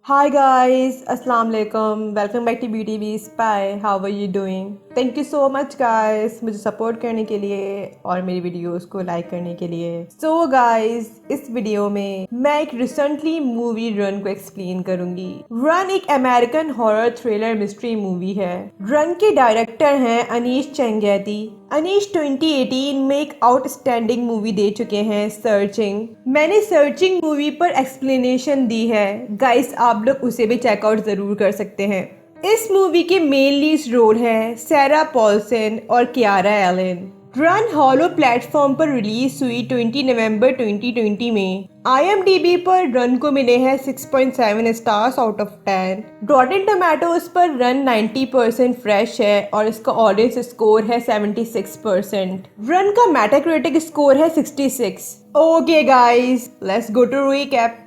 Hi guys, Assalamu alaikum. Welcome back to Beauty Bee Spy. How are you doing? Thank you so much guys मुझे support करने के लिए और मेरी videos को लाइक करने के लिए। So guys, इस वीडियो में मैं एक रिसेंटली मूवी रन को एक्सप्लेन करूंगी। रन एक American horror thriller mystery movie है। रन के डायरेक्टर हैं अनीश चंगैती। अनीश 2018 में एक आउटस्टैंडिंग मूवी दे चुके हैं सर्चिंग। मैंने सर्चिंग मूवी पर एक्सप्लेनेशन दी है गाइस, आप लोग उसे भी चेकआउट जरूर कर सकते हैं। इस मूवी के मेन लीड रोल है सेरा पॉल्सन और Kiara Allen. Run Hulu platform पर रिलीज हुई 20 नवंबर 2020 में। IMDb पर रन को मिले हैं 6.7 stars out of 10। Rotten tomatoes पर रन 90% फ्रेश है और इसका ऑडियंस स्कोर है 76%। रन का मेटाक्रिटिक स्कोर है 66। Okay guys, let's go to recap.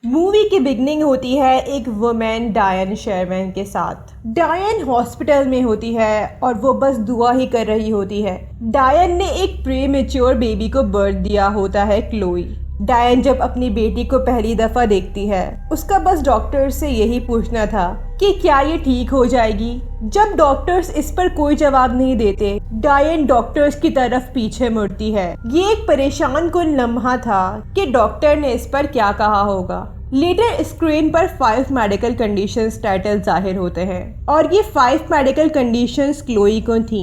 Movie की बिगनिंग होती है एक वुमेन डायन शर्मन के साथ। डायन हॉस्पिटल में होती है और वो बस दुआ ही कर रही होती है। डायन ने एक प्रीमेच्योर बेबी को बर्थ दिया होता है क्लोई। डायन जब अपनी बेटी को पहली दफा देखती है, उसका बस डॉक्टर से यही पूछना था कि क्या ये ठीक हो जाएगी। जब डॉक्टर्स इस पर कोई जवाब नहीं देते, डायन डॉक्टर्स की तरफ पीछे मुड़ती है। ये एक परेशान कुन लम्हा था कि डॉक्टर ने इस पर क्या कहा होगा। लेटर स्क्रीन पर 5 मेडिकल कंडीशंस टाइटल जाहिर होते हैं और ये 5 मेडिकल कंडीशंस क्लोई को थी।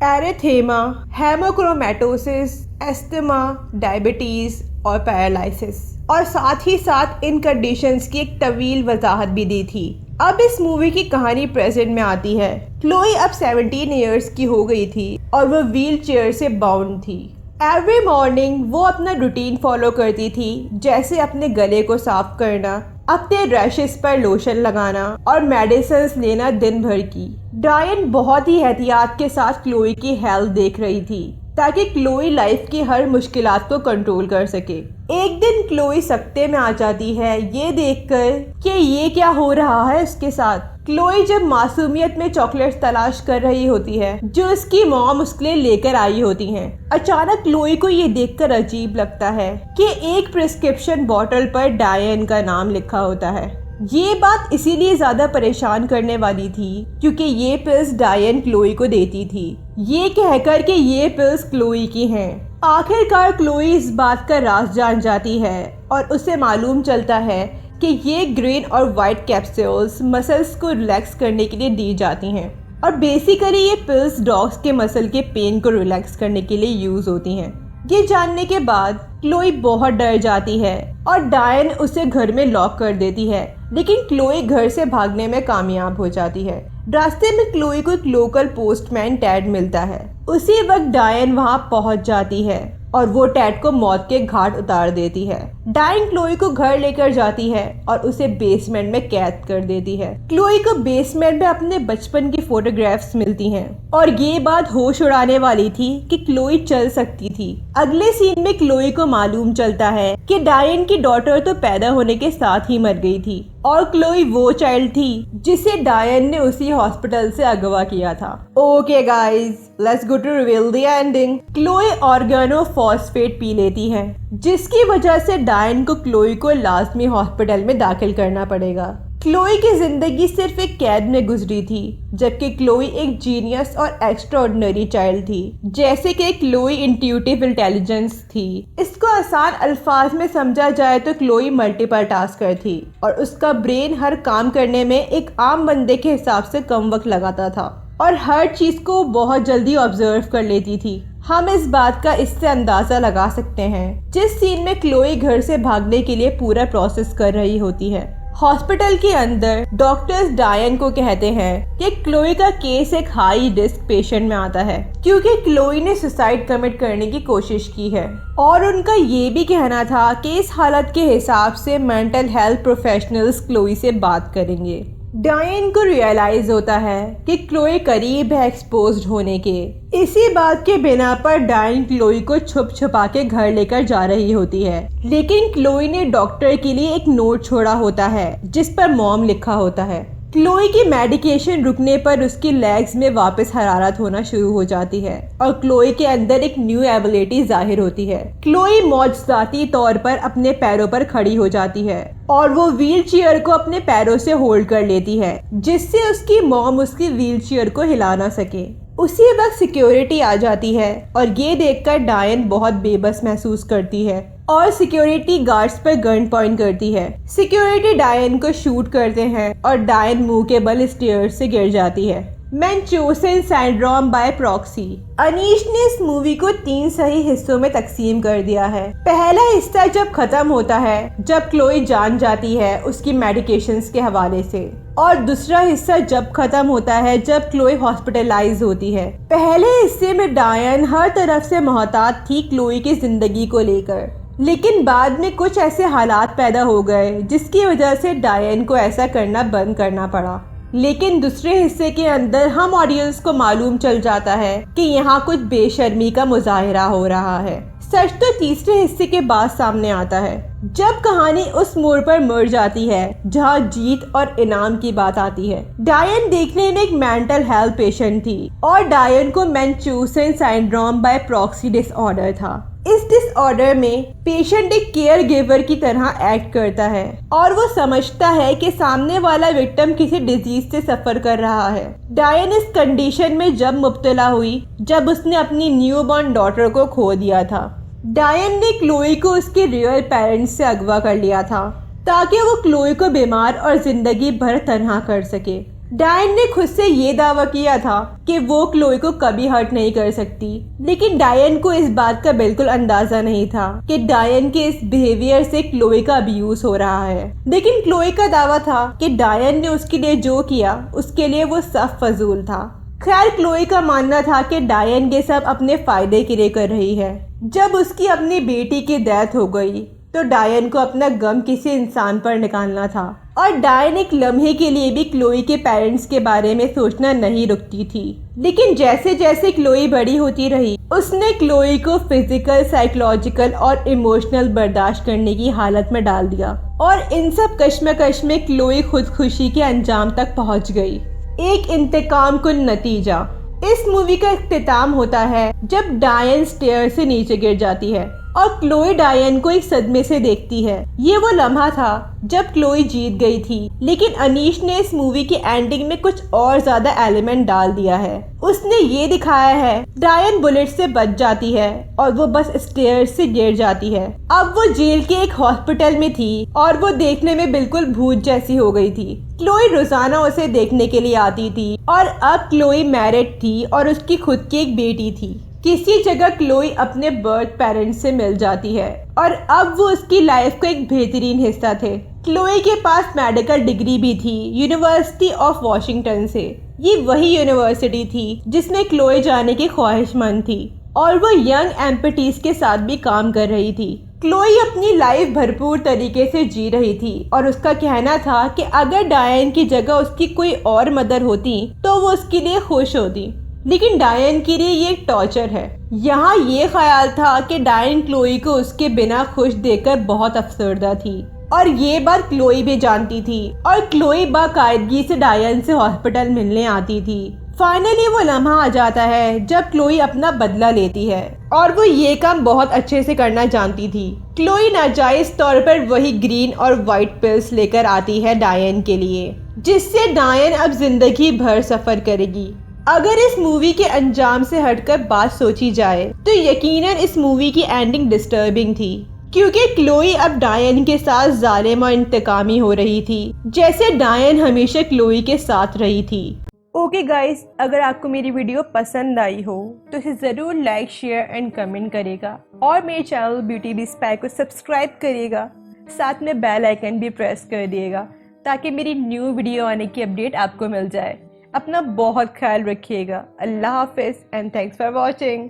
एरेथेमा, हेमोक्रोमेटोसिस, एस्थमा, डायबिटीज और पैरालिसिस, और साथ ही साथ इन कंडीशंस की एक तवील वजाहत भी दी थी। अब इस मूवी की कहानी प्रेजेंट में आती है। क्लोई अब 17 इयर्स की हो गई थी और वो व्हील चेयर से बाउंड थी। एवरी मॉर्निंग वो अपना रूटीन फॉलो करती थी, जैसे अपने गले को साफ करना, अपने रैशेस पर लोशन लगाना और मेडिसिन्स लेना दिन भर की। डायन बहुत ही एहतियात के साथ क्लोई की हेल्थ देख रही थी ताकि क्लोई लाइफ की हर मुश्किलात को कंट्रोल कर सके। एक दिन क्लोई सकते में आ जाती है ये देखकर कि ये क्या हो रहा है उसके साथ। क्लोई जब मासूमियत में चॉकलेट्स तलाश कर रही होती है जो उसकी मॉम उसके लिए लेकर आई होती हैं। अचानक क्लोई को ये देखकर अजीब लगता है कि एक प्रिस्क्रिप्शन बॉटल पर डायन का नाम लिखा होता है। ये बात इसीलिए ज्यादा परेशान करने वाली थी क्योंकि ये पिल्स डायन क्लोई को देती थी, ये कहकर कि ये पिल्स क्लोई की हैं। आखिरकार क्लोई इस बात का राज जान जाती है और उसे मालूम चलता है कि ये ग्रीन और वाइट कैप्सूल्स मसल्स को रिलैक्स करने के लिए दी जाती हैं और बेसिकली ये पिल्स डॉग्स के मसल के पेन को रिलैक्स करने के लिए यूज होती हैं। ये जानने के बाद क्लोई बहुत डर जाती है और डायन उसे घर में लॉक कर देती है, लेकिन क्लोई घर से भागने में कामयाब हो जाती है। रास्ते में क्लोई को एक लोकल पोस्टमैन टैड मिलता है। उसी वक्त डायन वहां पहुंच जाती है और वो टैड को मौत के घाट उतार देती है। डायन क्लोई को घर लेकर जाती है और उसे बेसमेंट में कैद कर देती है। क्लोई को बेसमेंट में अपने बचपन की फोटोग्राफ्स मिलती हैं और ये बात होश उड़ाने वाली थी कि क्लोई चल सकती थी। अगले सीन में क्लोई को मालूम चलता है कि डायन की डॉटर तो पैदा होने के साथ ही मर गई थी और क्लोई वो चाइल्ड थी जिसे डायन ने उसी हॉस्पिटल से अगवा किया था। Okay guys, let's go to reveal the ending. Chloe organophosphate पी लेती है जिसकी वजह से डायन को क्लोई को लाजमी हॉस्पिटल में दाखिल करना पड़ेगा। क्लोई की जिंदगी सिर्फ एक कैद में गुजरी थी, जबकि क्लोई एक जीनियस और एक्स्ट्राऑर्डिनरी चाइल्ड थी। जैसे कि क्लोई इंट्यूटिव इंटेलिजेंस थी। इसको आसान अल्फाज में समझा जाए तो क्लोई मल्टीपल टास्कर थी और उसका ब्रेन हर काम करने में एक आम बंदे के हिसाब से कम वक्त लगाता था और हर चीज को बहुत जल्दी ऑब्जर्व कर लेती थी। हम इस बात का इससे अंदाजा लगा सकते हैं जिस सीन में क्लोई घर से भागने के लिए पूरा प्रोसेस कर रही होती है। हॉस्पिटल के अंदर डॉक्टर्स डायन को कहते हैं कि क्लोई का केस एक हाई रिस्क पेशेंट में आता है क्योंकि क्लोई ने सुसाइड कमिट करने की कोशिश की है और उनका ये भी कहना था कि इस हालत के हिसाब से मेंटल हेल्थ प्रोफेशनल्स क्लोई से बात करेंगे। डायन को रियलाइज होता है कि क्लोई करीब है एक्सपोज्ड होने के। इसी बात के बिना पर डायन क्लोई को छुप छुपा के घर लेकर जा रही होती है, लेकिन क्लोई ने डॉक्टर के लिए एक नोट छोड़ा होता है जिस पर मॉम लिखा होता है। क्लोई की मेडिकेशन रुकने पर उसकी लेग्स में वापस हरारत होना शुरू हो जाती है और क्लोई के अंदर एक न्यू एबिलिटी जाहिर होती है। क्लोई मौजज़ाती तौर पर अपने पैरों पर खड़ी हो जाती है और वो व्हील चेयर को अपने पैरों से होल्ड कर लेती है, जिससे उसकी मॉम उसकी व्हील चेयर को हिला ना सके। उसी वक्त सिक्योरिटी आ जाती है और ये देखकर डायन बहुत बेबस महसूस करती है और सिक्योरिटी गार्ड्स पर गन पॉइंट करती है। सिक्योरिटी डायन को शूट करते हैं और डायन मुंह के बल स्टेयर्स से गिर जाती है। मैनचोसन सिंड्रोम बाय प्रॉक्सी। अनीश ने इस मूवी को 3 सही हिस्सों में तकसीम कर दिया है। पहला हिस्सा जब खत्म होता है जब क्लोई जान जाती है उसकी मेडिकेशंस के हवाले से, और दूसरा हिस्सा जब खत्म होता है जब क्लोई हॉस्पिटलाइज होती है। पहले हिस्से में डायन हर तरफ से मोहतात थी क्लोई की जिंदगी को लेकर, लेकिन बाद में कुछ ऐसे हालात पैदा हो गए जिसकी वजह से डायन को ऐसा करना बंद करना पड़ा। लेकिन दूसरे हिस्से के अंदर हम ऑडियंस को मालूम चल जाता है कि यहाँ कुछ बेशर्मी का मुजाहिरा हो रहा है। सच तो तीसरे हिस्से के बाद सामने आता है जब कहानी उस मोड़ पर मर जाती है जहाँ जीत और इनाम की बात आती है। डायन देखने में एक मेंटल हेल्थ पेशेंट थी और डायन को मैनचोसन सिंड्रोम बाय प्रॉक्सी डिसऑर्डर था। इस डिसऑर्डर में पेशेंट एक केयर गिवर की तरह एक्ट करता है और वो समझता है कि सामने वाला विक्टिम किसी डिजीज से सफर कर रहा है। डायन इस कंडीशन में जब मुब्तला हुई जब उसने अपनी न्यूबॉर्न डॉटर को खो दिया था। डायन ने क्लोई को उसके रियल पेरेंट्स से अगवा कर लिया था ताकि वो क्लोई को बीमार और जिंदगी भर तन्हा कर सके। डायन ने खुद से ये दावा किया था कि वो क्लोई को कभी हर्ट नहीं कर सकती, लेकिन डायन को इस बात का बिल्कुल अंदाजा नहीं था कि डायन के इस बिहेवियर से क्लोई का अब्यूज हो रहा है। लेकिन क्लोई का दावा था कि डायन ने उसके लिए जो किया उसके लिए वो सब फजूल था। खैर, क्लोई का मानना था कि डायन ये सब अपने फायदे के लिए कर रही है। जब उसकी अपनी बेटी की डेथ हो गई तो डायन को अपना गम किसी इंसान पर निकालना था और डायन एक लम्हे के लिए भी क्लोई के पेरेंट्स के बारे में सोचना नहीं रुकती थी। लेकिन जैसे जैसे क्लोई बड़ी होती रही उसने क्लोई को फिजिकल, साइकोलॉजिकल और इमोशनल बर्दाश्त करने की हालत में डाल दिया और इन सब कश्मकश में क्लोई खुदकुशी के अंजाम तक पहुंच गई। एक इंतकाम कुन नतीजा। इस मूवी का इख्तिताम होता है जब डायन स्टेयर से नीचे गिर जाती है और क्लोई डायन को एक सदमे से देखती है। ये वो लम्हा था जब क्लोई जीत गई थी, लेकिन अनीश ने इस मूवी की एंडिंग में कुछ और ज्यादा एलिमेंट डाल दिया है। उसने ये दिखाया है डायन बुलेट से बच जाती है और वो बस स्टेयर से गिर जाती है। अब वो जेल के एक हॉस्पिटल में थी और वो देखने में बिल्कुल भूत जैसी हो गई थी। क्लोई रोजाना उसे देखने के लिए आती थी और अब क्लोई मैरिड थी और उसकी खुद की एक बेटी थी। किसी जगह क्लोई अपने बर्थ पेरेंट्स से मिल जाती है और अब वो उसकी लाइफ का एक बेहतरीन हिस्सा थे। क्लोई के पास मेडिकल डिग्री भी थी यूनिवर्सिटी ऑफ वॉशिंगटन से। ये वही यूनिवर्सिटी थी जिसमें क्लोई जाने की ख्वाहिशमंद थी और वो यंग एम्पटीज के साथ भी काम कर रही थी। क्लोई अपनी लाइफ भरपूर तरीके से जी रही थी और उसका कहना था कि अगर डायन की जगह उसकी कोई और मदर होती तो वो उसके लिए खुश होती, लेकिन डायन के लिए ये एक टॉर्चर है। यहाँ ये ख्याल था कि डायन क्लोई को उसके बिना खुश देखकर बहुत अफसरदा थी और ये बात क्लोई भी जानती थी और क्लोई बाकायदगी से डायन से हॉस्पिटल मिलने आती थी। फाइनली वो लम्हा आ जाता है जब क्लोई अपना बदला लेती है और वो ये काम बहुत अच्छे से करना जानती थी। क्लोई नाजायज तौर पर वही ग्रीन और व्हाइट पिल्स लेकर आती है डायन के लिए, जिससे डायन अब जिंदगी भर सफर करेगी। अगर इस मूवी के अंजाम से हटकर बात सोची जाए तो यकीनन इस मूवी की एंडिंग डिस्टर्बिंग थी, क्योंकि क्लोई अब डायन के साथ जालिम और इंतकामी हो रही थी जैसे डायन हमेशा क्लोई के साथ रही थी। ओके गाइस, अगर आपको मेरी वीडियो पसंद आई हो तो इसे ज़रूर लाइक, शेयर एंड कमेंट करेगा और मेरे चैनल ब्यूटी बी स्पाई को सब्सक्राइब करिएगा। साथ में बेल आइकन भी प्रेस कर दिएगा ताकि मेरी न्यू वीडियो आने की अपडेट आपको मिल जाए। अपना बहुत ख्याल रखिएगा। अल्लाह हाफिज़ एंड थैंक्स फॉर वॉचिंग।